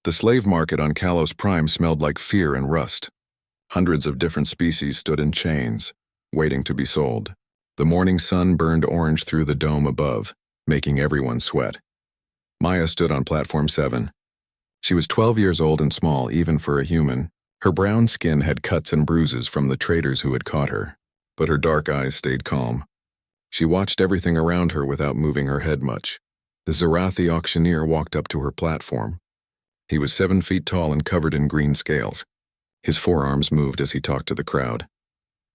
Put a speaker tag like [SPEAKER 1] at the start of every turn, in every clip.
[SPEAKER 1] The slave market on Kalos Prime smelled like fear and rust. Hundreds of different species stood in chains, waiting to be sold. The morning sun burned orange through the dome above, making everyone sweat. Maya stood on platform 7. She was 12 years old and small, even for a human. Her brown skin had cuts and bruises from the traders who had caught her, but her dark eyes stayed calm. She watched everything around her without moving her head much. The Zarathi auctioneer walked up to her platform. He was 7 feet tall and covered in green scales. His forearms moved as he talked to the crowd.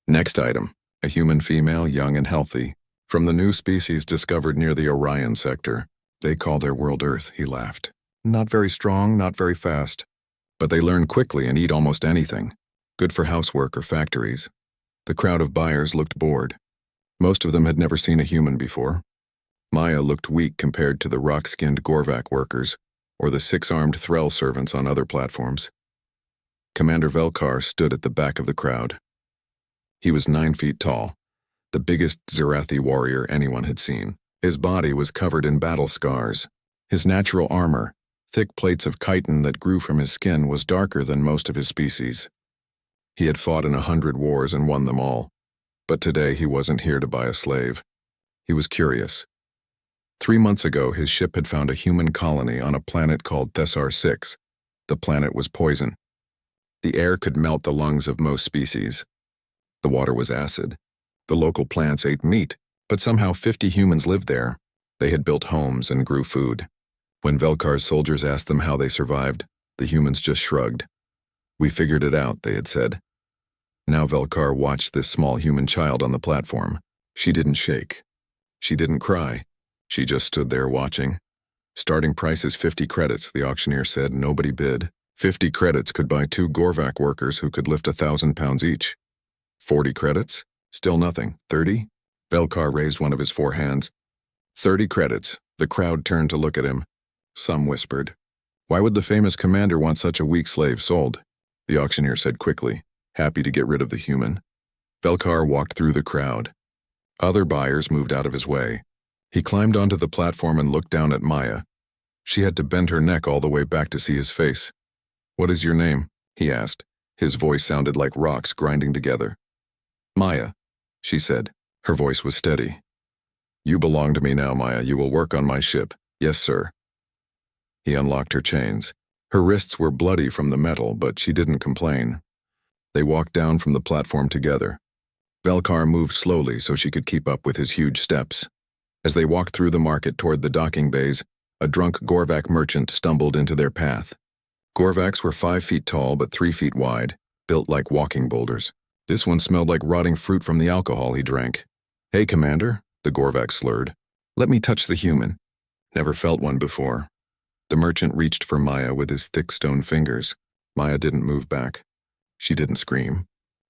[SPEAKER 1] Next item, a human female, young and healthy, from the new species discovered near the Orion sector. They call their world Earth, he laughed. Not very strong, not very fast. But they learn quickly and eat almost anything. Good for housework or factories. The crowd of buyers looked bored. Most of them had never seen a human before. Maya looked weak compared to the rock-skinned Gorvak workers or the 6-armed Threll servants on other platforms. Commander Velkar stood at the back of the crowd. He was 9 feet tall, the biggest Zarathi warrior anyone had seen. His body was covered in battle scars. His natural armor, thick plates of chitin that grew from his skin, was darker than most of his species. He had fought in 100 wars and won them all. But today he wasn't here to buy a slave. He was curious. 3 months ago, his ship had found a human colony on a planet called Thessar 6. The planet was poison. The air could melt the lungs of most species. The water was acid. The local plants ate meat, but somehow 50 humans lived there. They had built homes and grew food. When Velkar's soldiers asked them how they survived, the humans just shrugged. We figured it out, they had said. Now Velkar watched this small human child on the platform. She didn't shake. She didn't cry. She just stood there watching. Starting price is 50 credits, the auctioneer said. Nobody bid. 50 credits could buy 2 Gorvak workers who could lift 1,000 pounds each. 40 credits? Still nothing. 30? Velkar raised one of his 4 hands. 30 credits. The crowd turned to look at him. Some whispered. Why would the famous commander want such a weak slave sold? The auctioneer said quickly, happy to get rid of the human. Velkar walked through the crowd. Other buyers moved out of his way. He climbed onto the platform and looked down at Maya. She had to bend her neck all the way back to see his face. What is your name? He asked. His voice sounded like rocks grinding together. Maya, she said. Her voice was steady. You belong to me now, Maya. You will work on my ship. Yes, sir. He unlocked her chains. Her wrists were bloody from the metal, but she didn't complain. They walked down from the platform together. Velkar moved slowly so she could keep up with his huge steps. As they walked through the market toward the docking bays, a drunk Gorvak merchant stumbled into their path. Gorvaks were 5 feet tall but 3 feet wide, built like walking boulders. This one smelled like rotting fruit from the alcohol he drank. Hey, Commander, the Gorvak slurred. Let me touch the human. Never felt one before. The merchant reached for Maya with his thick stone fingers. Maya didn't move back. She didn't scream.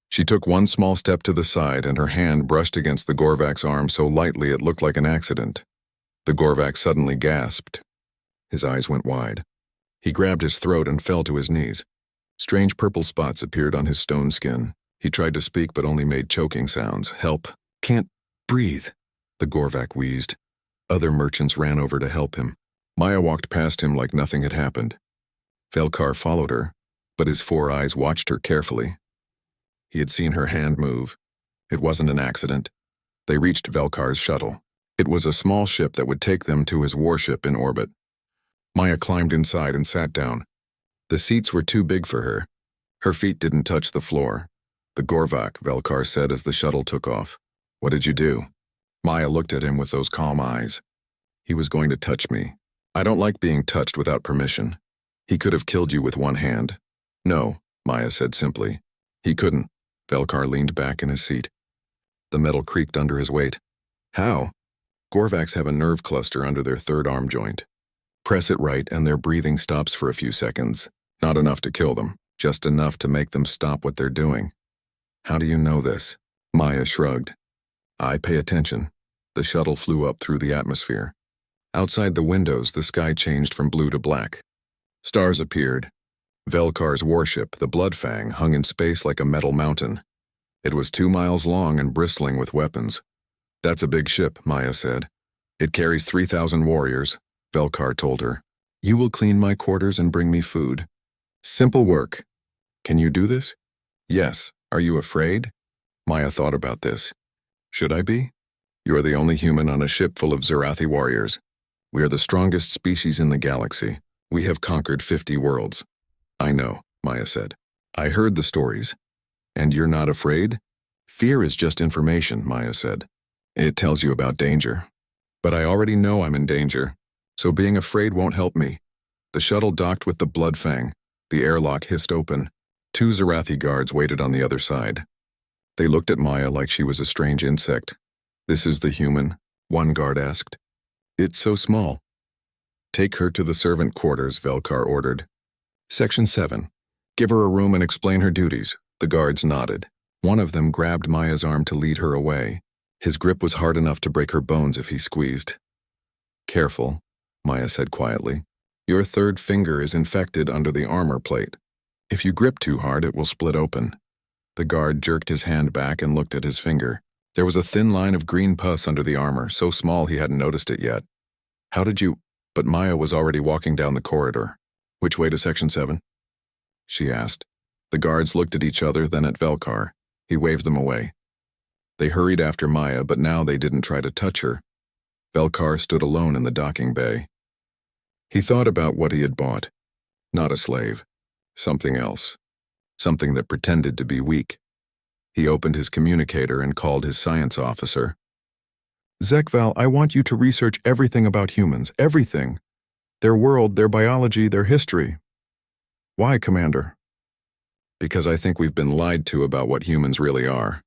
[SPEAKER 1] She took one small step to the side and her hand brushed against the Gorvak's arm so lightly it looked like an accident. The Gorvak suddenly gasped. His eyes went wide. He grabbed his throat and fell to his knees. Strange purple spots appeared on his stone skin. He tried to speak but only made choking sounds. Help. Can't breathe. The Gorvak wheezed. Other merchants ran over to help him. Maya walked past him like nothing had happened. Velkar followed her, but his 4 eyes watched her carefully. He had seen her hand move. It wasn't an accident. They reached Velkar's shuttle. It was a small ship that would take them to his warship in orbit. Maya climbed inside and sat down. The seats were too big for her. Her feet didn't touch the floor. The Gorvak, Velkar said as the shuttle took off. What did you do? Maya looked at him with those calm eyes. He was going to touch me. I don't like being touched without permission. He could have killed you with one hand. No, Maya said simply. He couldn't. Velkar leaned back in his seat. The metal creaked under his weight. How? Gorvaks have a nerve cluster under their 3rd arm joint. Press it right and their breathing stops for a few seconds. Not enough to kill them, just enough to make them stop what they're doing. How do you know this? Maya shrugged. I pay attention. The shuttle flew up through the atmosphere. Outside the windows, the sky changed from blue to black. Stars appeared. Velkar's warship, the Bloodfang, hung in space like a metal mountain. It was 2 miles long and bristling with weapons. That's a big ship, Maya said. It carries 3,000 warriors, Velkar told her. You will clean my quarters and bring me food. Simple work. Can you do this? Yes. Are you afraid? Maya thought about this. Should I be? You are the only human on a ship full of Zarathi warriors. We are the strongest species in the galaxy. We have conquered 50 worlds. I know, Maya said. I heard the stories. And you're not afraid? Fear is just information, Maya said. It tells you about danger. But I already know I'm in danger, so being afraid won't help me. The shuttle docked with the blood fang. The airlock hissed open. 2 Zarathi guards waited on the other side. They looked at Maya like she was a strange insect. This is the human, one guard asked. It's so small. Take her to the servant quarters, Velkar ordered. Section 7. Give her a room and explain her duties. The guards nodded. One of them grabbed Maya's arm to lead her away. His grip was hard enough to break her bones if he squeezed. Careful, Maya said quietly. Your third finger is infected under the armor plate. If you grip too hard, it will split open. The guard jerked his hand back and looked at his finger. There was a thin line of green pus under the armor, so small he hadn't noticed it yet. How did you... But Maya was already walking down the corridor. Which way to Section 7? She asked. The guards looked at each other, then at Velkar. He waved them away. They hurried after Maya, but now they didn't try to touch her. Velkar stood alone in the docking bay. He thought about what he had bought. Not a slave. Something else. Something that pretended to be weak. He opened his communicator and called his science officer. Zekval, I want you to research everything about humans, everything. Their world, their biology, their history. Why, Commander? Because I think we've been lied to about what humans really are.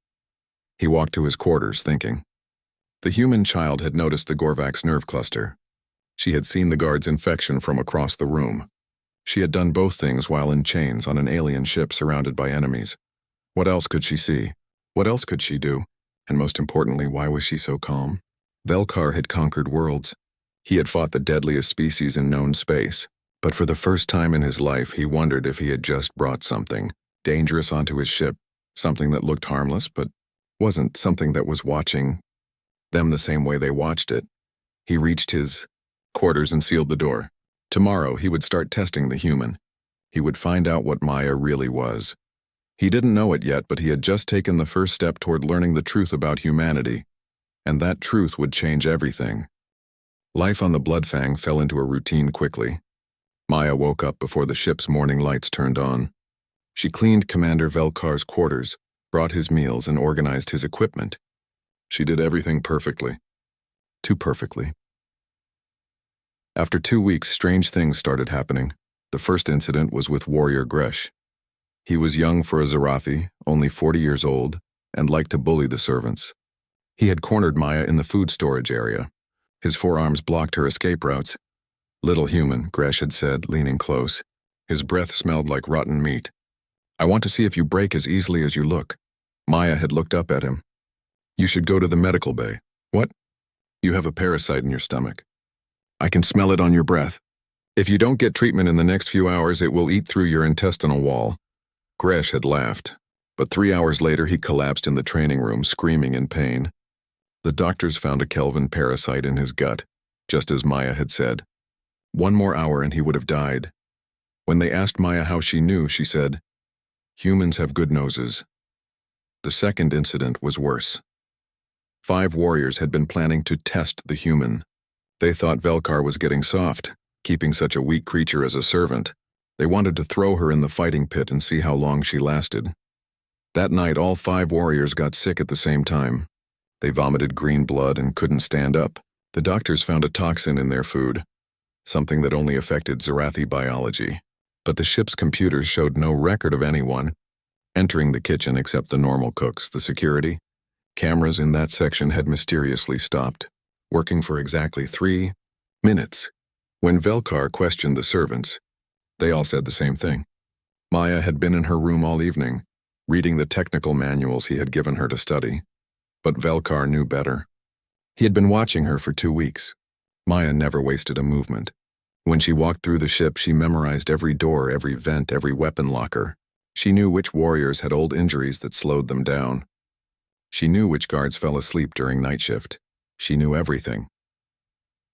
[SPEAKER 1] He walked to his quarters, thinking. The human child had noticed the Gorvak's nerve cluster. She had seen the guard's infection from across the room. She had done both things while in chains on an alien ship surrounded by enemies. What else could she see? What else could she do? And most importantly, why was she so calm? Velkar had conquered worlds. He had fought the deadliest species in known space. But for the first time in his life, he wondered if he had just brought something dangerous onto his ship, something that looked harmless but wasn't, something that was watching them the same way they watched it. He reached his quarters and sealed the door. Tomorrow, he would start testing the human. He would find out what Maya really was. He didn't know it yet, but he had just taken the first step toward learning the truth about humanity. And that truth would change everything. Life on the Bloodfang fell into a routine quickly. Maya woke up before the ship's morning lights turned on. She cleaned Commander Velkar's quarters, brought his meals, and organized his equipment. She did everything perfectly. Too perfectly. After 2 weeks, strange things started happening. The first incident was with Warrior Gresh. He was young for a Zarathi, only 40 years old, and liked to bully the servants. He had cornered Maya in the food storage area. His forearms blocked her escape routes. Little human, Gresh had said, leaning close. His breath smelled like rotten meat. I want to see if you break as easily as you look. Maya had looked up at him. You should go to the medical bay. What? You have a parasite in your stomach. I can smell it on your breath. If you don't get treatment in the next few hours, it will eat through your intestinal wall. Gresh had laughed, but 3 hours later he collapsed in the training room, screaming in pain. The doctors found a Kelvin parasite in his gut, just as Maya had said. 1 more hour and he would have died. When they asked Maya how she knew, she said, Humans have good noses. The second incident was worse. 5 warriors had been planning to test the human. They thought Velkar was getting soft, keeping such a weak creature as a servant. They wanted to throw her in the fighting pit and see how long she lasted. That night, all 5 warriors got sick at the same time. They vomited green blood and couldn't stand up. The doctors found a toxin in their food, something that only affected Zarathi biology. But the ship's computers showed no record of anyone entering the kitchen except the normal cooks. The security cameras in that section had mysteriously stopped, working for exactly 3 minutes. When Velkar questioned the servants, they all said the same thing. Maya had been in her room all evening, reading the technical manuals he had given her to study. But Velkar knew better. He had been watching her for 2 weeks. Maya never wasted a movement. When she walked through the ship, she memorized every door, every vent, every weapon locker. She knew which warriors had old injuries that slowed them down. She knew which guards fell asleep during night shift. She knew everything.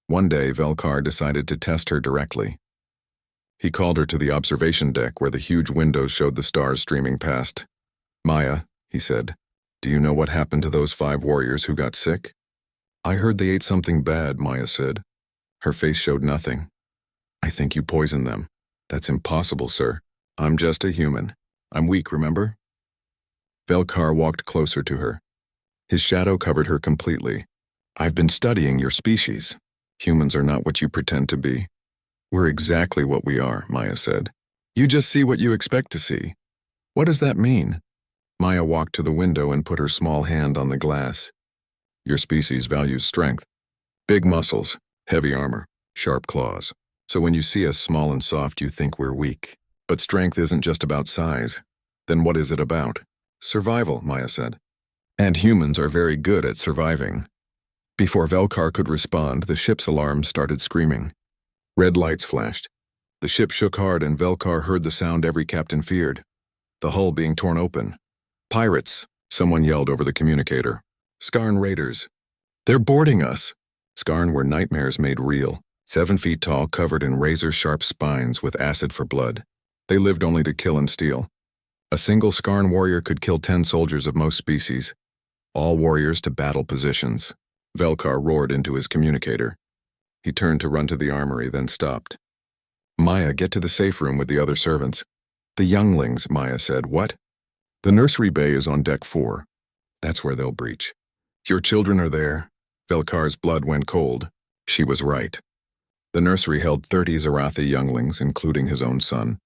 [SPEAKER 1] One day, Velkar decided to test her directly. He called her to the observation deck where the huge windows showed the stars streaming past. "Maya," he said, "do you know what happened to those 5 warriors who got sick?" "I heard they ate something bad," Maya said. Her face showed nothing. "I think you poisoned them." "That's impossible, sir. I'm just a human. I'm weak, remember?" Velkar walked closer to her. His shadow covered her completely. "I've been studying your species. Humans are not what you pretend to be." "We're exactly what we are," Maya said. "You just see what you expect to see." "What does that mean?" Maya walked to the window and put her small hand on the glass. "Your species values strength. Big muscles, heavy armor, sharp claws. So when you see us small and soft, you think we're weak. But strength isn't just about size. Then what is it about?" "Survival," Maya said. "And humans are very good at surviving." Before Velkar could respond, the ship's alarm started screaming. Red lights flashed. The ship shook hard and Velkar heard the sound every captain feared. The hull being torn open. "Pirates!" someone yelled over the communicator. "Skarn raiders. They're boarding us." Skarn were nightmares made real. 7 feet tall, covered in razor-sharp spines with acid for blood. They lived only to kill and steal. A single Skarn warrior could kill 10 soldiers of most species. All warriors to battle positions. Velkar roared into his communicator. He turned to run to the armory, then stopped. "Maya, get to the safe room with the other servants." "The younglings," Maya said. "What?" "The nursery bay is on deck 4. That's where they'll breach." "Your children are there." Velkar's blood went cold. She was right. The nursery held 30 Zarathi younglings, including his own son.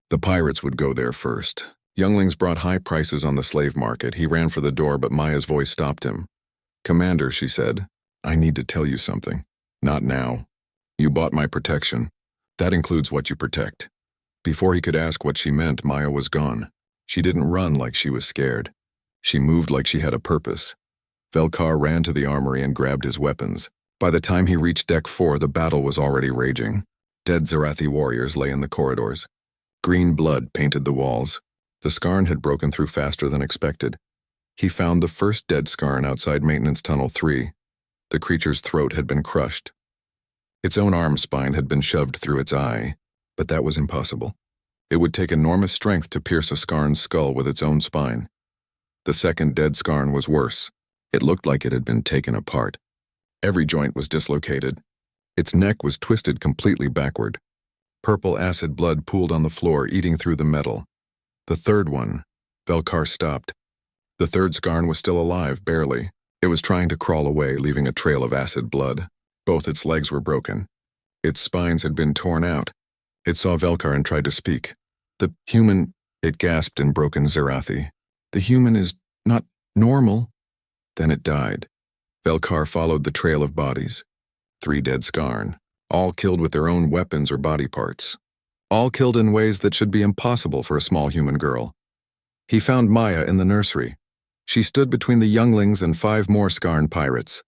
[SPEAKER 1] The pirates would go there first. Younglings brought high prices on the slave market. He ran for the door, but Maya's voice stopped him. "Commander," she said, "I need to tell you something." "Not now. You bought my protection. That includes what you protect." Before he could ask what she meant, Maya was gone. She didn't run like she was scared. She moved like she had a purpose. Velkar ran to the armory and grabbed his weapons. By the time he reached deck 4, the battle was already raging. Dead Zarathi warriors lay in the corridors. Green blood painted the walls. The Skarn had broken through faster than expected. He found the first dead Skarn outside Maintenance Tunnel 3. The creature's throat had been crushed. Its own arm spine had been shoved through its eye, but that was impossible. It would take enormous strength to pierce a Skarn's skull with its own spine. The second dead Skarn was worse. It looked like it had been taken apart. Every joint was dislocated. Its neck was twisted completely backward. Purple acid blood pooled on the floor, eating through the metal. The third one. Velkar stopped. The third Skarn was still alive, barely. It was trying to crawl away, leaving a trail of acid blood. Both its legs were broken. Its spines had been torn out. It saw Velkar and tried to speak. "The human," it gasped in broken Zarathi. "The human is not normal." Then it died. Velkar followed the trail of bodies. 3 dead Skarn, all killed with their own weapons or body parts. All killed in ways that should be impossible for a small human girl. He found Maya in the nursery. She stood between the younglings and 5 more Skarn pirates.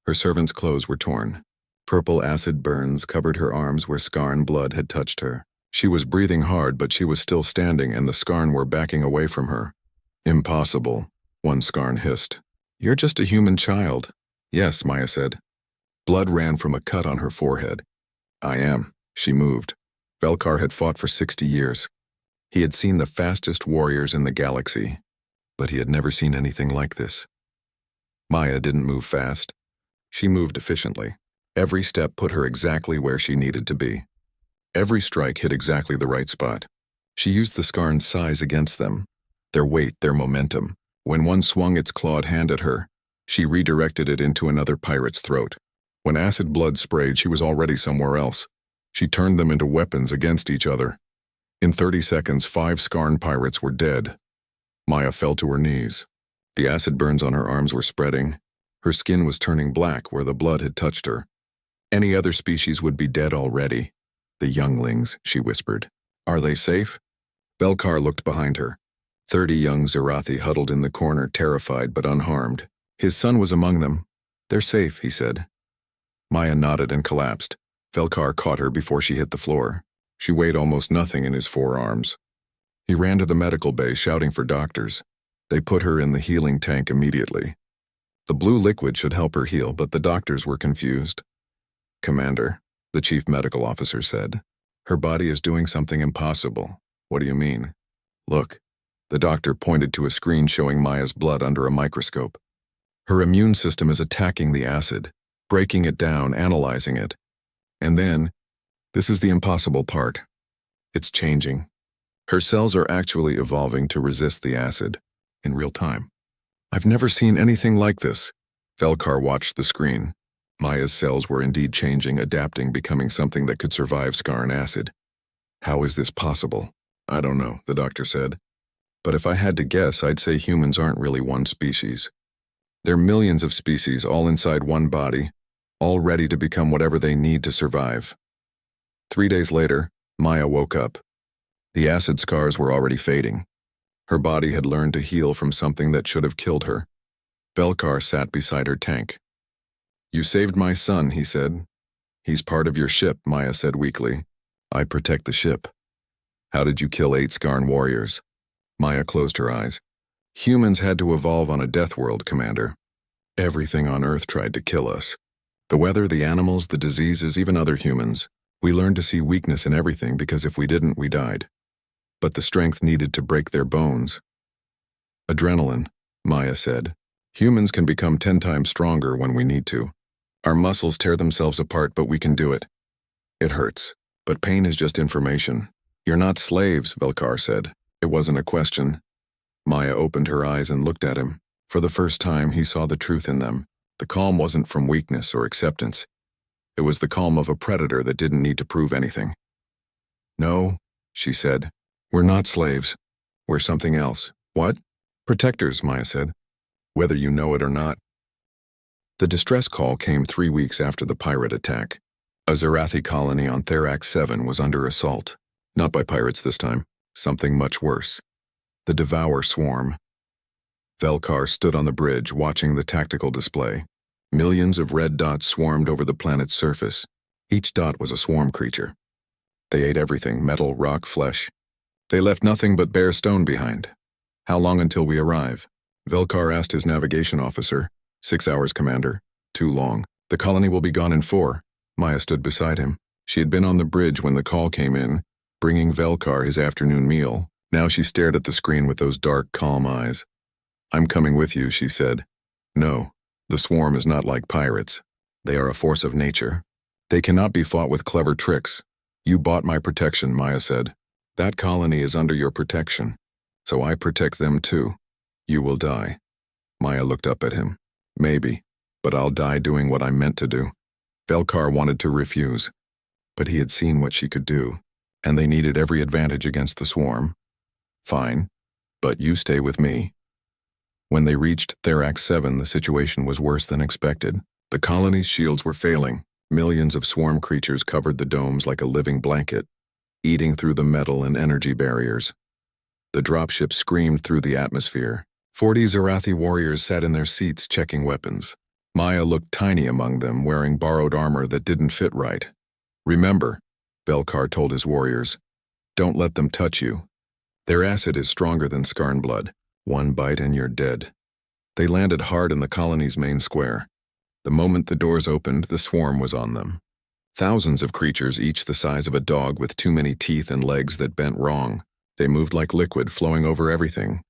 [SPEAKER 1] Her servant's clothes were torn. Purple acid burns covered her arms where Skarn blood had touched her. She was breathing hard, but she was still standing, and the Skarn were backing away from her. "Impossible," one Skarn hissed. "You're just a human child." "Yes," Maya said. Blood ran from a cut on her forehead. "I am." She moved. Velkar had fought for 60 years. He had seen the fastest warriors in the galaxy, but he had never seen anything like this. Maya didn't move fast. She moved efficiently. Every step put her exactly where she needed to be. Every strike hit exactly the right spot. She used the Skarn's size against them, their weight, their momentum. When one swung its clawed hand at her, she redirected it into another pirate's throat. When acid blood sprayed, she was already somewhere else. She turned them into weapons against each other. In 30 seconds, 5 Skarn pirates were dead. Maya fell to her knees. The acid burns on her arms were spreading. Her skin was turning black where the blood had touched her. Any other species would be dead already. "The younglings," she whispered. "Are they safe?" Velkar looked behind her. 30 young Zarathi huddled in the corner, terrified but unharmed. His son was among them. "They're safe," he said. Maya nodded and collapsed. Velkar caught her before she hit the floor. She weighed almost nothing in his forearms. He ran to the medical bay, shouting for doctors. They put her in the healing tank immediately. The blue liquid should help her heal, but the doctors were confused. "Commander," the chief medical officer said. Her body is doing something impossible. What do you mean? Look. The doctor pointed to a screen showing Maya's blood under a microscope. Her immune system is attacking the acid, breaking it down, analyzing it. And then, this is the impossible part. It's changing. Her cells are actually evolving to resist the acid in real time. I've never seen anything like this. Velkar watched the screen. Maya's cells were indeed changing, adapting, becoming something that could survive scarn acid. How is this possible? I don't know, the doctor said. But if I had to guess, I'd say humans aren't really one species. They're millions of species all inside one body, all ready to become whatever they need to survive. 3 days later, Maya woke up. The acid scars were already fading. Her body had learned to heal from something that should have killed her. Velkar sat beside her tank. You saved my son, he said. He's part of your ship, Maya said weakly. I protect the ship. How did you kill 8 Scarn warriors? Maya closed her eyes. Humans had to evolve on a death world, Commander. Everything on Earth tried to kill us. The weather, the animals, the diseases, even other humans. We learned to see weakness in everything because if we didn't, we died. But the strength needed to break their bones. Adrenaline, Maya said. Humans can become 10 times stronger when we need to. Our muscles tear themselves apart, but we can do it. It hurts, but pain is just information. You're not slaves, Velkar said. It wasn't a question. Maya opened her eyes and looked at him. For the first time, he saw the truth in them. The calm wasn't from weakness or acceptance. It was the calm of a predator that didn't need to prove anything. No, she said. We're not slaves. We're something else. What? Protectors, Maya said. Whether you know it or not. The distress call came 3 weeks after the pirate attack. A Zerathi colony on Therax 7 was under assault. Not by pirates this time. Something much worse. The Devour Swarm. Velkar stood on the bridge watching the tactical display. Millions of red dots swarmed over the planet's surface. Each dot was a swarm creature. They ate everything, metal, rock, flesh. They left nothing but bare stone behind. How long until we arrive? Velkar asked his navigation officer. 6 hours, Commander. Too long. The colony will be gone in 4. Maya stood beside him. She had been on the bridge when the call came in, bringing Velkar his afternoon meal. Now she stared at the screen with those dark, calm eyes. I'm coming with you, she said. No, the swarm is not like pirates. They are a force of nature. They cannot be fought with clever tricks. You bought my protection, Maya said. That colony is under your protection. So I protect them too. You will die. Maya looked up at him. Maybe, but I'll die doing what I'm meant to do. Velkar wanted to refuse, but he had seen what she could do, and they needed every advantage against the swarm. Fine, but you stay with me. When they reached Therax 7, the situation was worse than expected. The colony's shields were failing. Millions of swarm creatures covered the domes like a living blanket, eating through the metal and energy barriers. The dropship screamed through the atmosphere. 40 Zerathi warriors sat in their seats checking weapons. Maya looked tiny among them, wearing borrowed armor that didn't fit right. Remember, Velkar told his warriors, don't let them touch you. Their acid is stronger than Scarn blood. 1 bite and you're dead. They landed hard in the colony's main square. The moment the doors opened, the swarm was on them. Thousands of creatures, each the size of a dog with too many teeth and legs that bent wrong. They moved like liquid, flowing over everything.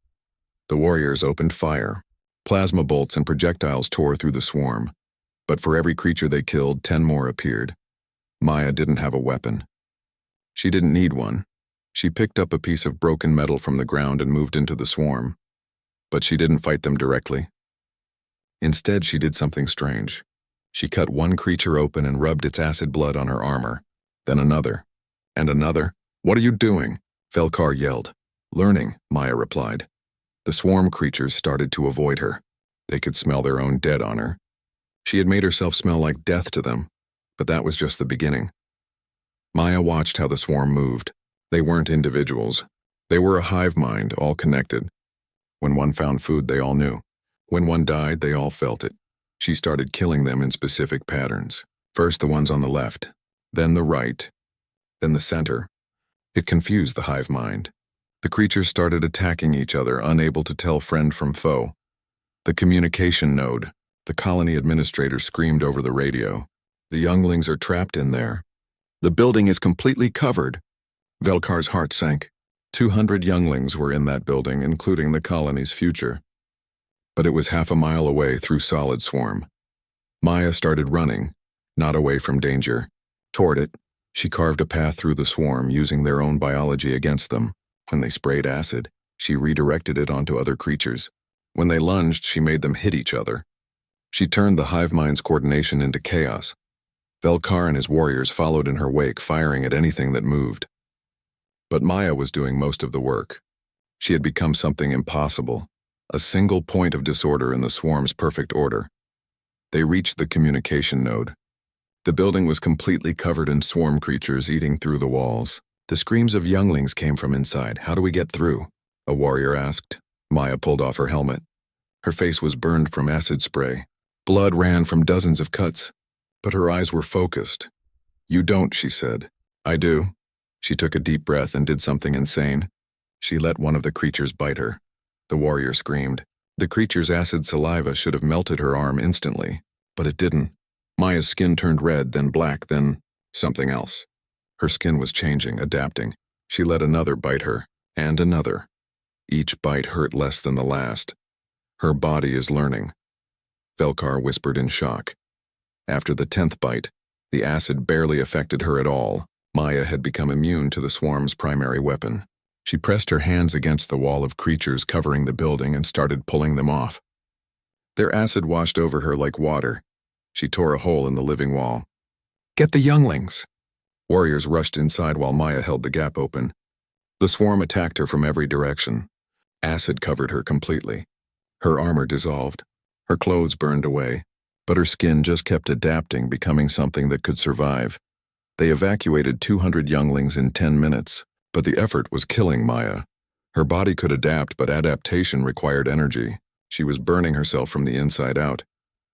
[SPEAKER 1] The warriors opened fire. Plasma bolts and projectiles tore through the swarm. But for every creature they killed, 10 more appeared. Maya didn't have a weapon. She didn't need one. She picked up a piece of broken metal from the ground and moved into the swarm. But she didn't fight them directly. Instead, she did something strange. She cut one creature open and rubbed its acid blood on her armor. Then another. And another. What are you doing? Velkar yelled. Learning, Maya replied. The swarm creatures started to avoid her. They could smell their own dead on her. She had made herself smell like death to them, but that was just the beginning. Maya watched how the swarm moved. They weren't individuals. They were a hive mind, all connected. When one found food, they all knew. When one died, they all felt it. She started killing them in specific patterns. First the ones on the left, then the right, then the center. It confused the hive mind. The creatures started attacking each other, unable to tell friend from foe. The communication node, the colony administrator screamed over the radio. The younglings are trapped in there. The building is completely covered. Velkar's heart sank. 200 younglings were in that building, including the colony's future. But it was half a mile away through solid swarm. Maya started running, not away from danger. Toward it, she carved a path through the swarm using their own biology against them. When they sprayed acid, she redirected it onto other creatures. When they lunged, she made them hit each other. She turned the hive mind's coordination into chaos. Velkar and his warriors followed in her wake, firing at anything that moved. But Maya was doing most of the work. She had become something impossible, a single point of disorder in the swarm's perfect order. They reached the communication node. The building was completely covered in swarm creatures eating through the walls. The screams of younglings came from inside. "How do we get through?" a warrior asked. Maya pulled off her helmet. Her face was burned from acid spray. Blood ran from dozens of cuts, but her eyes were focused. "You don't," she said. "I do." She took a deep breath and did something insane. She let one of the creatures bite her. The warrior screamed. The creature's acid saliva should have melted her arm instantly, but it didn't. Maya's skin turned red, then black, then something else. Her skin was changing, adapting. She let another bite her, and another. Each bite hurt less than the last. Her body is learning. Velkar whispered in shock. After the 10th bite, the acid barely affected her at all. Maya had become immune to the swarm's primary weapon. She pressed her hands against the wall of creatures covering the building and started pulling them off. Their acid washed over her like water. She tore a hole in the living wall. "Get the younglings!" Warriors rushed inside while Maya held the gap open. The swarm attacked her from every direction. Acid covered her completely. Her armor dissolved. Her clothes burned away, but her skin just kept adapting, becoming something that could survive. They evacuated 200 younglings in 10 minutes, but the effort was killing Maya. Her body could adapt, but adaptation required energy. She was burning herself from the inside out.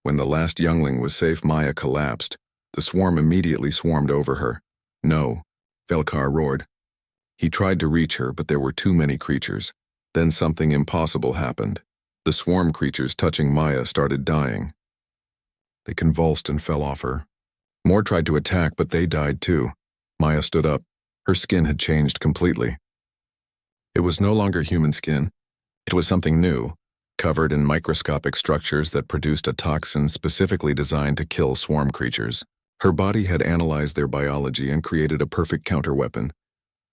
[SPEAKER 1] When the last youngling was safe, Maya collapsed. The swarm immediately swarmed over her. "No," Velkar roared. He tried to reach her, but there were too many creatures. Then something impossible happened. The swarm creatures touching Maya started dying. They convulsed and fell off her. More tried to attack, but they died too. Maya stood up. Her skin had changed completely. It was no longer human skin. It was something new, covered in microscopic structures that produced a toxin specifically designed to kill swarm creatures. Her body had analyzed their biology and created a perfect counterweapon.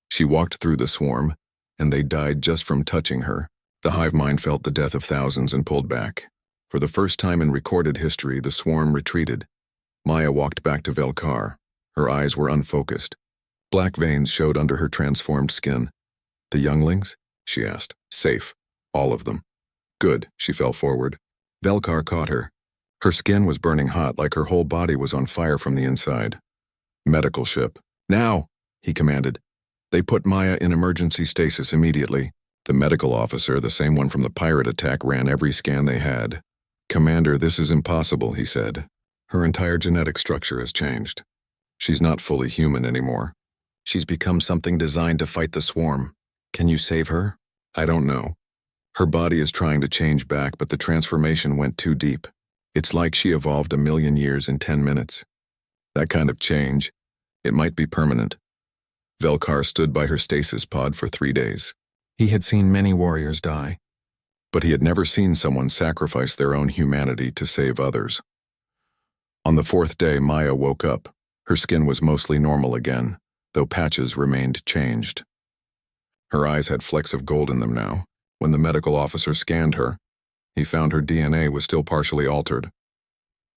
[SPEAKER 1] She walked through the swarm, and they died just from touching her. The hive mind felt the death of thousands and pulled back. For the first time in recorded history, the swarm retreated. Maya walked back to Velkar. Her eyes were unfocused. Black veins showed under her transformed skin. "The younglings?" she asked. "Safe. All of them." "Good." She fell forward. Velkar caught her. Her skin was burning hot, like her whole body was on fire from the inside. "Medical ship." "Now!" he commanded. They put Maya in emergency stasis immediately. The medical officer, the same one from the pirate attack, ran every scan they had. "Commander, this is impossible," he said. "Her entire genetic structure has changed. She's not fully human anymore. She's become something designed to fight the swarm. Can you save her?" "I don't know. Her body is trying to change back, but the transformation went too deep. It's like she evolved 1,000,000 years in 10 minutes. That kind of change, it might be permanent." Velkar stood by her stasis pod for 3 days. He had seen many warriors die, but he had never seen someone sacrifice their own humanity to save others. On the 4th day, Maya woke up. Her skin was mostly normal again, though patches remained changed. Her eyes had flecks of gold in them now. When the medical officer scanned her, he found her DNA was still partially altered.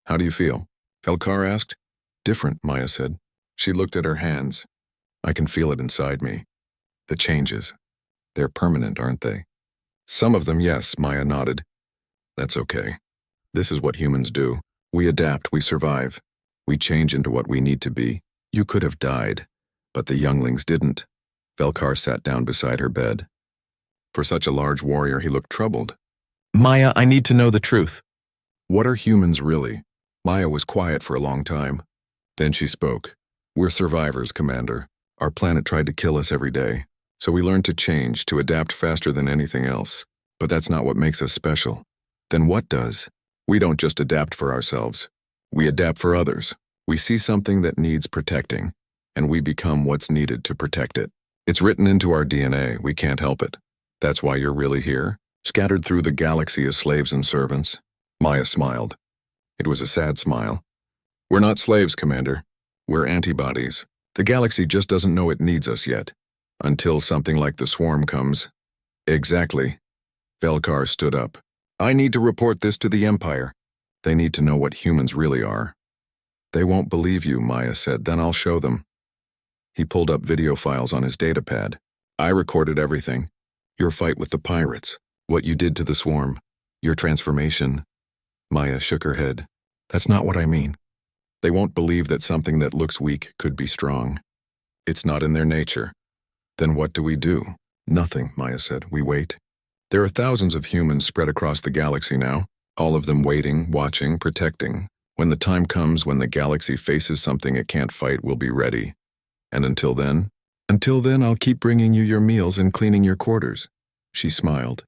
[SPEAKER 1] "How do you feel?" Velkar asked. "Different," Maya said. She looked at her hands. "I can feel it inside me. The changes. They're permanent, aren't they?" "Some of them, yes," Maya nodded. "That's okay. This is what humans do. We adapt, we survive. We change into what we need to be. You could have died, but the younglings didn't." Velkar sat down beside her bed. For such a large warrior, he looked troubled. "Maya, I need to know the truth. What are humans really?" Maya was quiet for a long time. Then she spoke. "We're survivors, Commander. Our planet tried to kill us every day. So we learned to change, to adapt faster than anything else. But that's not what makes us special. Then what does? We don't just adapt for ourselves. We adapt for others. We see something that needs protecting, and we become what's needed to protect it. It's written into our DNA, we can't help it. That's why you're really here, scattered through the galaxy as slaves and servants. Maya smiled. It was a sad smile. We're not slaves, Commander. We're antibodies. The galaxy just doesn't know it needs us yet. Until something like the swarm comes. Exactly. Velkar stood up. I need to report this to the Empire. They need to know what humans really are. They won't believe you, Maya said, then I'll show them. He pulled up video files on his datapad. I recorded everything. Your fight with the pirates, what you did to the swarm, your transformation. Maya shook her head. That's not what I mean. They won't believe that something that looks weak could be strong. It's not in their nature. Then what do? Nothing, Maya said. We wait. There are thousands of humans spread across the galaxy now, all of them waiting, watching, protecting. When the time comes when the galaxy faces something it can't fight, we'll be ready. And until then, I'll keep bringing you your meals and cleaning your quarters. She smiled.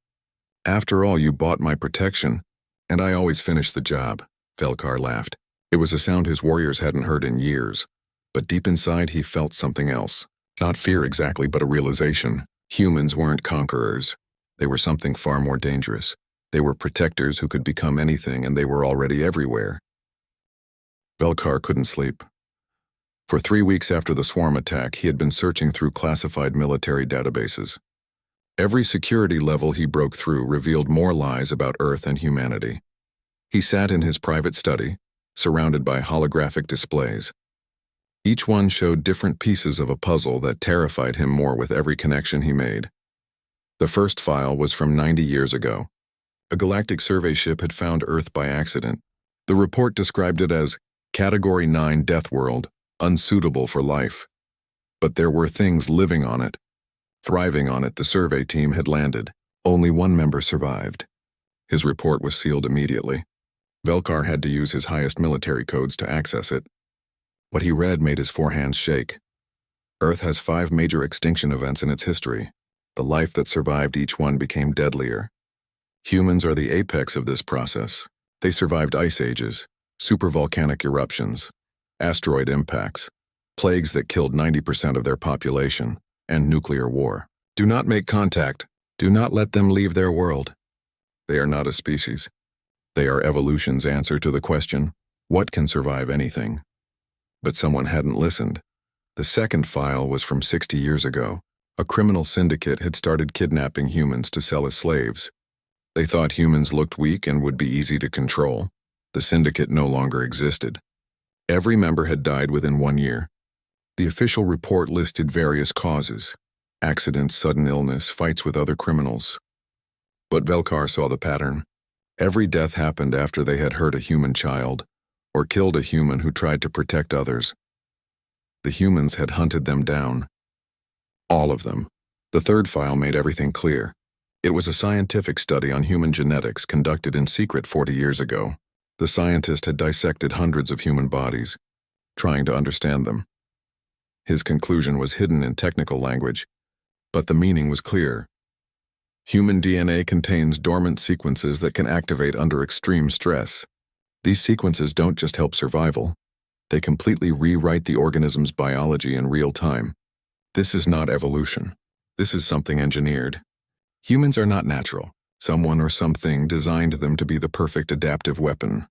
[SPEAKER 1] After all, you bought my protection, and I always finish the job. Velkar laughed. It was a sound his warriors hadn't heard in years, but deep inside he felt something else. Not fear exactly, but a realization. Humans weren't conquerors. They were something far more dangerous. They were protectors who could become anything, and they were already everywhere. Velkar couldn't sleep. For 3 weeks after the swarm attack, he had been searching through classified military databases. Every security level he broke through revealed more lies about Earth and humanity. He sat in his private study, surrounded by holographic displays. Each one showed different pieces of a puzzle that terrified him more with every connection he made. The first file was from 90 years ago. A galactic survey ship had found Earth by accident. The report described it as Category 9 Death World, unsuitable for life. But there were things living on it. Thriving on it, the survey team had landed. Only one member survived. His report was sealed immediately. Velkar had to use his highest military codes to access it. What he read made his forehands shake. Earth has 5 major extinction events in its history. The life that survived each one became deadlier. Humans are the apex of this process. They survived ice ages, supervolcanic eruptions, asteroid impacts, plagues that killed 90% of their population, and nuclear war. Do not make contact. Do not let them leave their world. They are not a species. They are evolution's answer to the question, what can survive anything? But someone hadn't listened. The second file was from 60 years ago. A criminal syndicate had started kidnapping humans to sell as slaves. They thought humans looked weak and would be easy to control. The syndicate no longer existed. Every member had died within 1 year. The official report listed various causes: accidents, sudden illness, fights with other criminals. But Velkar saw the pattern. Every death happened after they had hurt a human child, or killed a human who tried to protect others. The humans had hunted them down. All of them. The third file made everything clear. It was a scientific study on human genetics conducted in secret 40 years ago. The scientist had dissected hundreds of human bodies, trying to understand them. His conclusion was hidden in technical language, but the meaning was clear. Human DNA contains dormant sequences that can activate under extreme stress. These sequences don't just help survival. They completely rewrite the organism's biology in real time. This is not evolution. This is something engineered. Humans are not natural. Someone or something designed them to be the perfect adaptive weapon.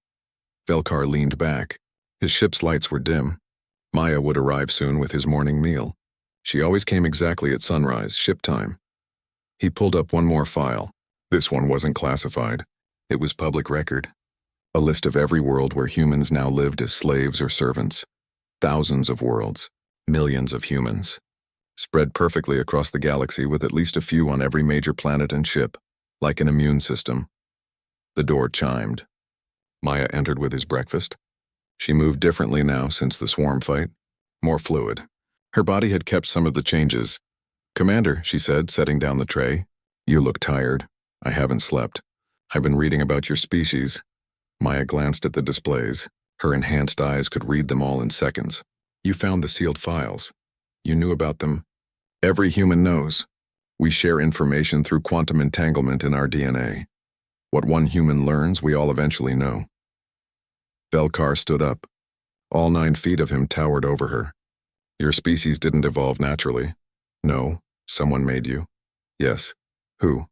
[SPEAKER 1] Velkar leaned back. His ship's lights were dim. Maya would arrive soon with his morning meal. She always came exactly at sunrise, ship time. He pulled up one more file. This one wasn't classified. It was public record. A list of every world where humans now lived as slaves or servants. Thousands of worlds. Millions of humans. Spread perfectly across the galaxy with at least a few on every major planet and ship, like an immune system. The door chimed. Maya entered with his breakfast. She moved differently now since the swarm fight. More fluid. Her body had kept some of the changes. "Commander," she said, setting down the tray. "You look tired." "I haven't slept. I've been reading about your species." Maya glanced at the displays. Her enhanced eyes could read them all in seconds. "You found the sealed files. You knew about them. Every human knows. We share information through quantum entanglement in our DNA. What one human learns, we all eventually know." Velkar stood up. All 9 feet of him towered over her. Your species didn't evolve naturally. No, someone made you. Yes. Who?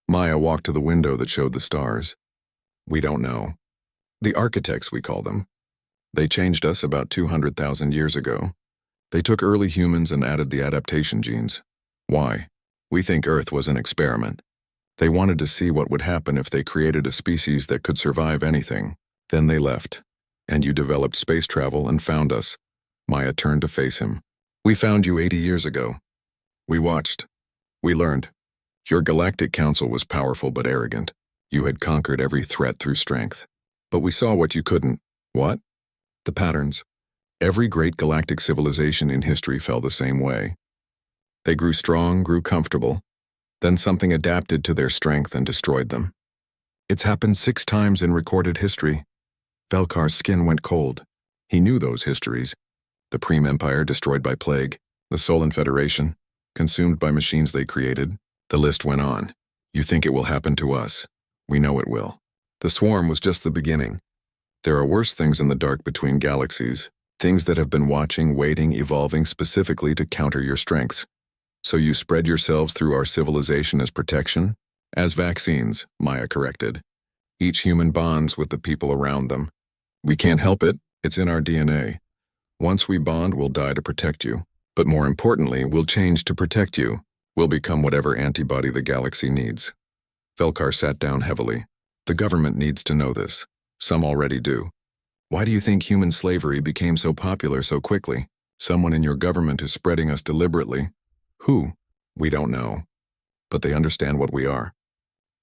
[SPEAKER 1] Maya walked to the window that showed the stars. We don't know. The architects, we call them. They changed us about 200,000 years ago. They took early humans and added the adaptation genes. Why? We think Earth was an experiment. They wanted to see what would happen if they created a species that could survive anything. Then they left. And you developed space travel and found us. Maya turned to face him. We found you 80 years ago. We watched. We learned. Your Galactic Council was powerful but arrogant. You had conquered every threat through strength. But we saw what you couldn't. What? The patterns. Every great galactic civilization in history fell the same way. They grew strong, grew comfortable. Then something adapted to their strength and destroyed them. It's happened 6 times in recorded history. Velkar's skin went cold. He knew those histories. The Preem Empire destroyed by plague, the Solan Federation, consumed by machines they created. The list went on. You think it will happen to us. We know it will. The swarm was just the beginning. There are worse things in the dark between galaxies, things that have been watching, waiting, evolving specifically to counter your strengths. So you spread yourselves through our civilization as protection? As vaccines, Maya corrected. Each human bonds with the people around them. We can't help it, it's in our DNA. Once we bond, we'll die to protect you. But more importantly, we'll change to protect you. We'll become whatever antibody the galaxy needs. Velkar sat down heavily. The government needs to know this. Some already do. Why do you think human slavery became so popular so quickly? Someone in your government is spreading us deliberately. Who? We don't know. But they understand what we are.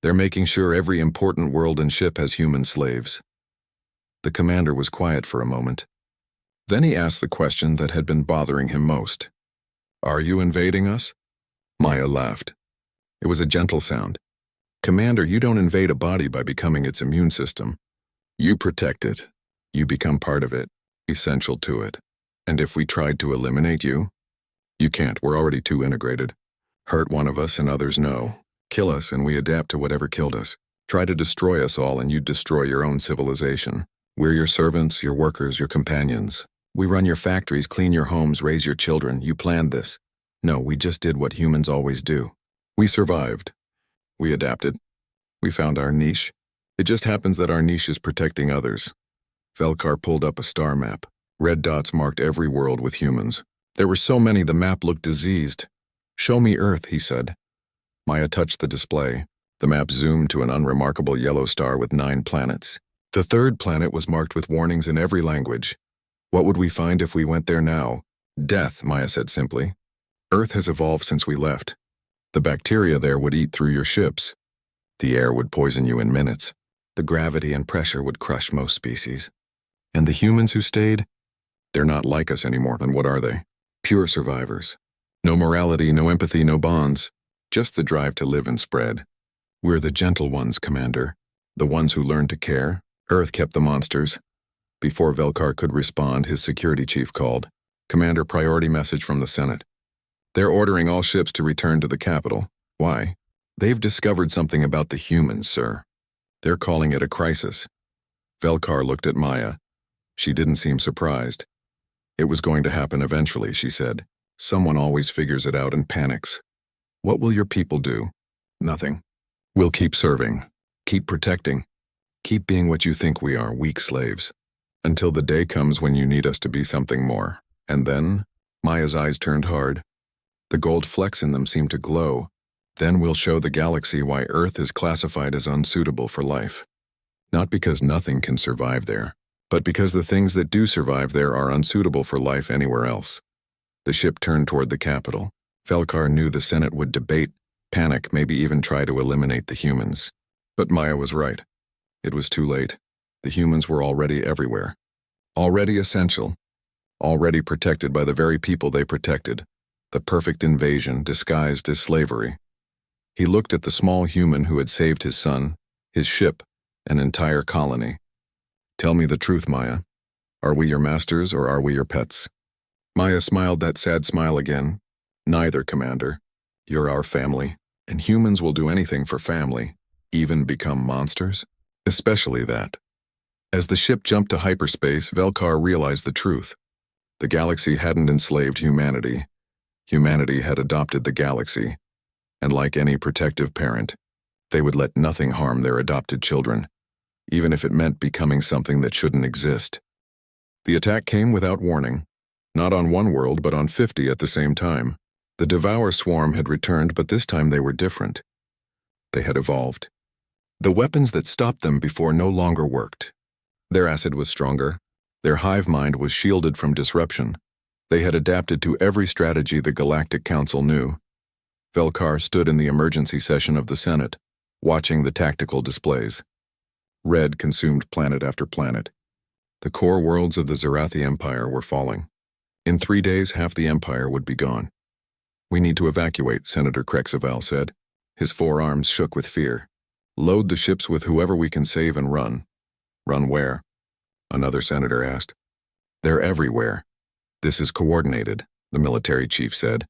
[SPEAKER 1] They're making sure every important world and ship has human slaves. The commander was quiet for a moment. Then he asked the question that had been bothering him most. Are you invading us? Maya laughed. It was a gentle sound. Commander, you don't invade a body by becoming its immune system. You protect it. You become part of it, essential to it. And if we tried to eliminate you? You can't, we're already too integrated. Hurt one of us and others no. Kill us and we adapt to whatever killed us. Try to destroy us all and you'd destroy your own civilization. We're your servants, your workers, your companions. We run your factories, clean your homes, raise your children. You planned this. No, we just did what humans always do. We survived. We adapted. We found our niche. It just happens that our niche is protecting others. Velkar pulled up a star map. Red dots marked every world with humans. There were so many the map looked diseased. Show me Earth, he said. Maya touched the display. The map zoomed to an unremarkable yellow star with 9 planets. The 3rd planet was marked with warnings in every language. What would we find if we went there now? Death, Maya said simply. Earth has evolved since we left. The bacteria there would eat through your ships. The air would poison you in minutes. The gravity and pressure would crush most species. And the humans who stayed? They're not like us anymore, then what are they? Pure survivors. No morality, no empathy, no bonds. Just the drive to live and spread. We're the gentle ones, Commander. The ones who learned to care. Earth kept the monsters. Before Velkar could respond, his security chief called. Commander, priority message from the Senate. They're ordering all ships to return to the capital. Why? They've discovered something about the humans, sir. They're calling it a crisis. Velkar looked at Maya. She didn't seem surprised. It was going to happen eventually, she said. Someone always figures it out and panics. What will your people do? Nothing. We'll keep serving. Keep protecting. Keep being what you think we are, weak slaves. Until the day comes when you need us to be something more. And then, Maya's eyes turned hard. The gold flecks in them seemed to glow. Then we'll show the galaxy why Earth is classified as unsuitable for life. Not because nothing can survive there, but because the things that do survive there are unsuitable for life anywhere else. The ship turned toward the capital. Velkar knew the Senate would debate, panic, maybe even try to eliminate the humans. But Maya was right. It was too late. The humans were already everywhere. Already essential. Already protected by the very people they protected. The perfect invasion disguised as slavery. He looked at the small human who had saved his son, his ship, an entire colony. Tell me the truth, Maya. Are we your masters or are we your pets? Maya smiled that sad smile again. Neither, Commander. You're our family, and humans will do anything for family, even become monsters. Especially that. As the ship jumped to hyperspace, Velkar realized the truth. The galaxy hadn't enslaved humanity. Humanity had adopted the galaxy. And like any protective parent, they would let nothing harm their adopted children, even if it meant becoming something that shouldn't exist. The attack came without warning. Not on one world, but on 50 at the same time. The Devour swarm had returned, but this time they were different. They had evolved. The weapons that stopped them before no longer worked. Their acid was stronger. Their hive mind was shielded from disruption. They had adapted to every strategy the Galactic Council knew. Velkar stood in the emergency session of the Senate, watching the tactical displays. Red consumed planet after planet. The core worlds of the Zerathi Empire were falling. In 3 days, half the Empire would be gone. "We need to evacuate," Senator Krexaval said. His forearms shook with fear. "Load the ships with whoever we can save and run." "Run where?" another senator asked. "They're everywhere. This is coordinated," the military chief said.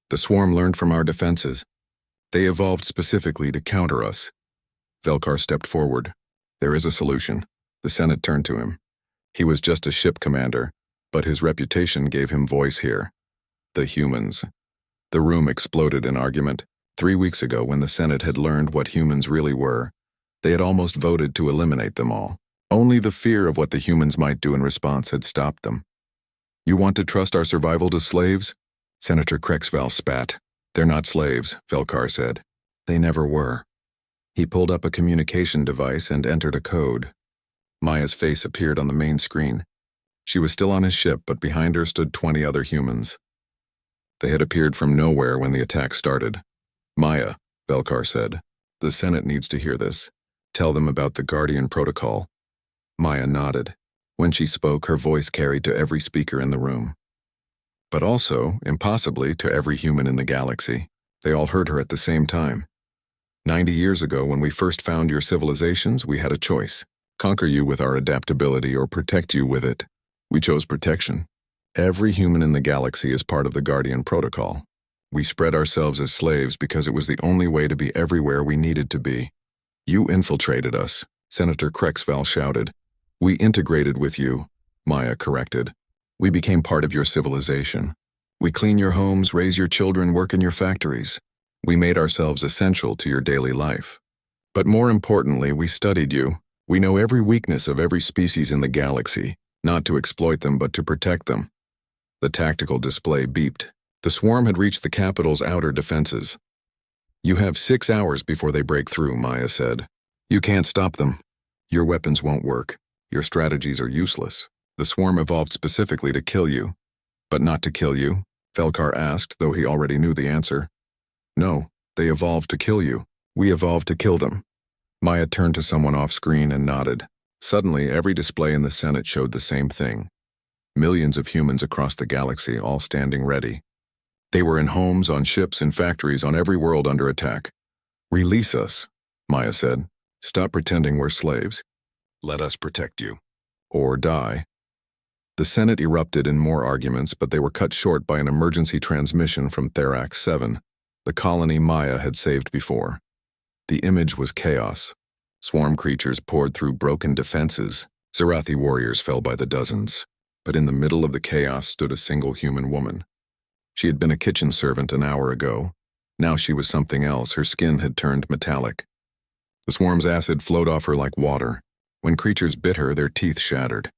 [SPEAKER 1] "The swarm learned from our defenses. They evolved specifically to counter us." Velkar stepped forward. "There is a solution." The Senate turned to him. He was just a ship commander, but his reputation gave him voice here. The humans. The room exploded in argument. 3 weeks ago, when the Senate had learned what humans really were, they had almost voted to eliminate them all. Only the fear of what the humans might do in response had stopped them. "You want to trust our survival to slaves?" Senator Krexval spat. "They're not slaves," Velkar said. "They never were." He pulled up a communication device and entered a code. Maya's face appeared on the main screen. She was still on his ship, but behind her stood 20 other humans. They had appeared from nowhere when the attack started. "Maya," Velkar said, "the Senate needs to hear this. Tell them about the Guardian Protocol." Maya nodded. When she spoke, her voice carried to every speaker in the room. But also, impossibly, to every human in the galaxy. They all heard her at the same time. 90 years ago, when we first found your civilizations, we had a choice. Conquer you with our adaptability or protect you with it. We chose protection. Every human in the galaxy is part of the Guardian Protocol. We spread ourselves as slaves because it was the only way to be everywhere we needed to be. You infiltrated us, Senator Krexval shouted. We integrated with you, Maya corrected. We became part of your civilization. We clean your homes, raise your children, work in your factories. We made ourselves essential to your daily life. But more importantly, we studied you. We know every weakness of every species in the galaxy, not to exploit them but to protect them. The tactical display beeped. The swarm had reached the capital's outer defenses. You have 6 hours before they break through, Maya said. You can't stop them. Your weapons won't work. Your strategies are useless. The swarm evolved specifically to kill you. But not to kill you? Velkar asked, though he already knew the answer. No, they evolved to kill you. We evolved to kill them. Maya turned to someone off-screen and nodded. Suddenly, every display in the Senate showed the same thing. Millions of humans across the galaxy, all standing ready. They were in homes, on ships, in factories, on every world under attack. Release us, Maya said. Stop pretending we're slaves. Let us protect you. Or die. The Senate erupted in more arguments, but they were cut short by an emergency transmission from Therax 7, the colony Maya had saved before. The image was chaos. Swarm creatures poured through broken defenses. Zerathi warriors fell by the dozens. But in the middle of the chaos stood a single human woman. She had been a kitchen servant an hour ago. Now she was something else. Her skin had turned metallic. The swarm's acid flowed off her like water. When creatures bit her, their teeth shattered.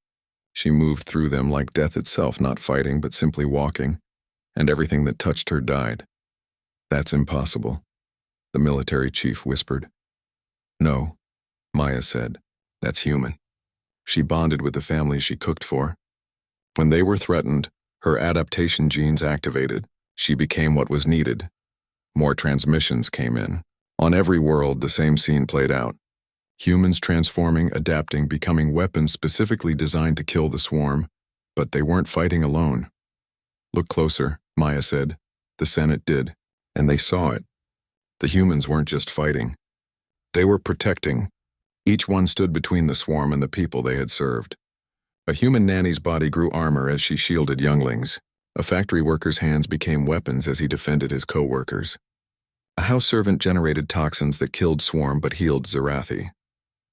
[SPEAKER 1] She moved through them like death itself, not fighting, but simply walking. And everything that touched her died. That's impossible, the military chief whispered. No, Maya said. That's human. She bonded with the families she cooked for. When they were threatened, her adaptation genes activated. She became what was needed. More transmissions came in. On every world, the same scene played out. Humans transforming, adapting, becoming weapons specifically designed to kill the swarm. But they weren't fighting alone. Look closer, Maya said. The Senate did, and they saw it. The humans weren't just fighting. They were protecting. Each one stood between the swarm and the people they had served. A human nanny's body grew armor as she shielded younglings. A factory worker's hands became weapons as he defended his co-workers. A house servant generated toxins that killed swarm but healed Zerathi.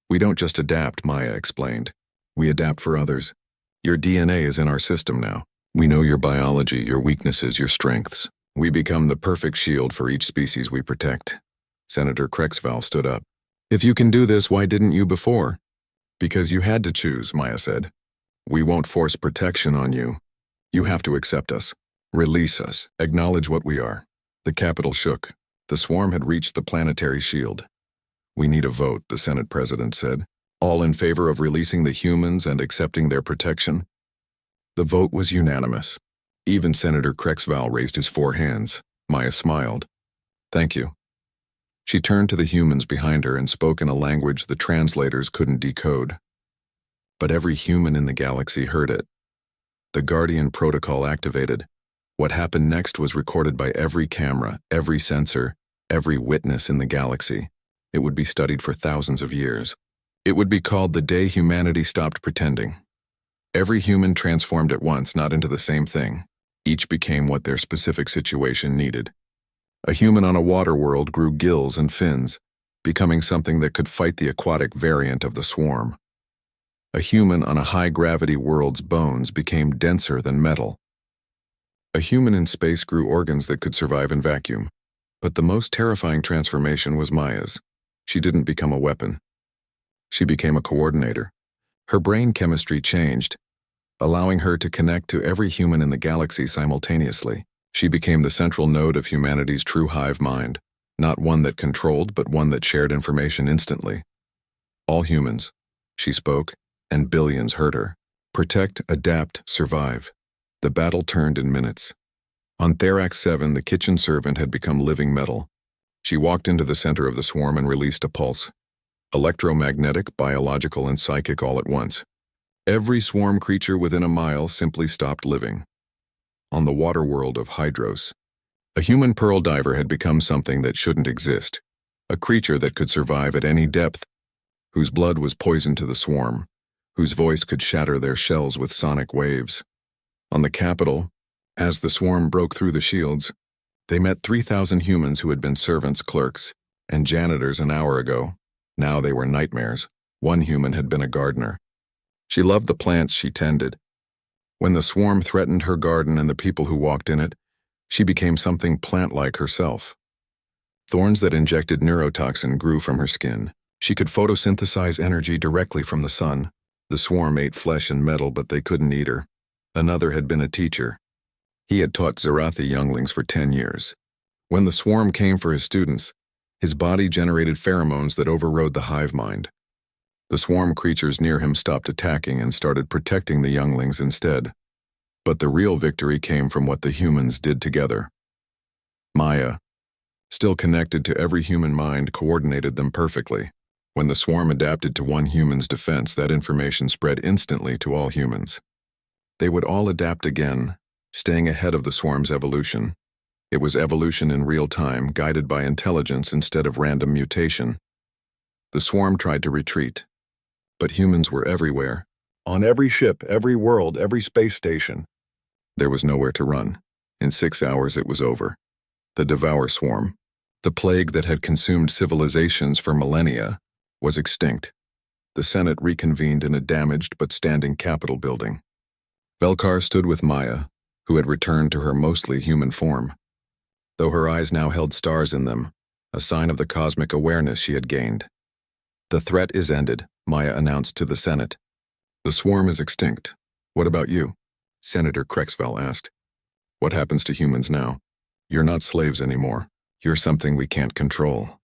[SPEAKER 1] We don't just adapt, Maya explained. We adapt for others. Your DNA is in our system now. We know your biology, your weaknesses, your strengths. We become the perfect shield for each species we protect. Senator Crexval stood up. If you can do this, why didn't you before? Because you had to choose, Maya said. We won't force protection on you. You have to accept us. Release us. Acknowledge what we are. The Capitol shook. The swarm had reached the planetary shield. We need a vote, the Senate president said. All in favor of releasing the humans and accepting their protection? The vote was unanimous. Even Senator Crexval raised his 4 hands. Maya smiled. Thank you. She turned to the humans behind her and spoke in a language the translators couldn't decode. But every human in the galaxy heard it. The Guardian protocol activated. What happened next was recorded by every camera, every sensor, every witness in the galaxy. It would be studied for thousands of years. It would be called the day humanity stopped pretending. Every human transformed at once, not into the same thing. Each became what their specific situation needed. A human on a water world grew gills and fins, becoming something that could fight the aquatic variant of the swarm. A human on a high-gravity world's bones became denser than metal. A human in space grew organs that could survive in vacuum. But the most terrifying transformation was Maya's. She didn't become a weapon. She became a coordinator. Her brain chemistry changed, allowing her to connect to every human in the galaxy simultaneously. She became the central node of humanity's true hive mind, not one that controlled, but one that shared information instantly. All humans, she spoke, and billions heard her. Protect, adapt, survive. The battle turned in minutes. On Therax 7, the kitchen servant had become living metal. She walked into the center of the swarm and released a pulse. Electromagnetic, biological, and psychic all at once. Every swarm creature within a mile simply stopped living. On the water world of Hydros, a human pearl diver had become something that shouldn't exist. A creature that could survive at any depth, whose blood was poison to the swarm, whose voice could shatter their shells with sonic waves. On the Capitol, as the swarm broke through the shields, they met 3,000 humans who had been servants, clerks, and janitors an hour ago. Now they were nightmares. One human had been a gardener. She loved the plants she tended. When the swarm threatened her garden and the people who walked in it, she became something plant-like herself. Thorns that injected neurotoxin grew from her skin. She could photosynthesize energy directly from the sun. The swarm ate flesh and metal, but they couldn't eat her. Another had been a teacher. He had taught Zarathi younglings for 10 years. When the swarm came for his students, his body generated pheromones that overrode the hive mind. The swarm creatures near him stopped attacking and started protecting the younglings instead. But the real victory came from what the humans did together. Maya, still connected to every human mind, coordinated them perfectly. When the swarm adapted to one human's defense, that information spread instantly to all humans. They would all adapt again, staying ahead of the swarm's evolution. It was evolution in real time, guided by intelligence instead of random mutation. The swarm tried to retreat, but humans were everywhere. On every ship, every world, every space station. There was nowhere to run. In 6 hours it was over. The Devour Swarm, the plague that had consumed civilizations for millennia, was extinct. The Senate reconvened in a damaged but standing Capitol building. Belkar stood with Maya, who had returned to her mostly human form. Though her eyes now held stars in them, a sign of the cosmic awareness she had gained. The threat is ended, Maya announced to the Senate. The swarm is extinct. What about you? Senator Crexval asked. What happens to humans now? You're not slaves anymore. You're something we can't control.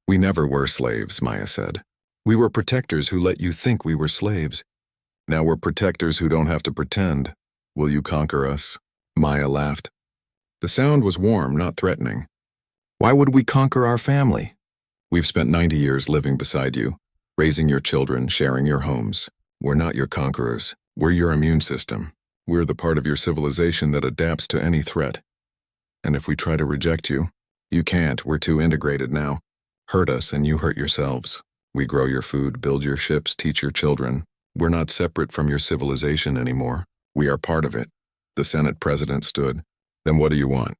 [SPEAKER 1] We never were slaves, Maya said. We were protectors who let you think we were slaves. Now we're protectors who don't have to pretend. Will you conquer us? Maya laughed. The sound was warm, not threatening. Why would we conquer our family? We've spent 90 years living beside you, raising your children, sharing your homes. We're not your conquerors. We're your immune system. We're the part of your civilization that adapts to any threat. And if we try to reject you, you can't. We're too integrated now. Hurt us and you hurt yourselves. We grow your food, build your ships, teach your children. We're not separate from your civilization anymore. We are part of it. The Senate president stood. Then what do you want?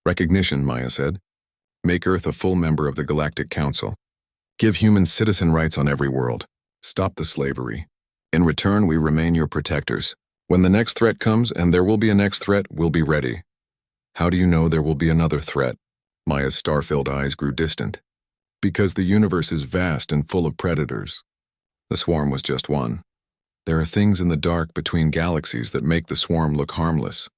[SPEAKER 1] Recognition, Maya said. Make Earth a full member of the Galactic Council. Give humans citizen rights on every world. Stop the slavery. In return, we remain your protectors. When the next threat comes, and there will be a next threat, we'll be ready. How do you know there will be another threat? Maya's star-filled eyes grew distant. Because the universe is vast and full of predators. The swarm was just one. There are things in the dark between galaxies that make the swarm look harmless.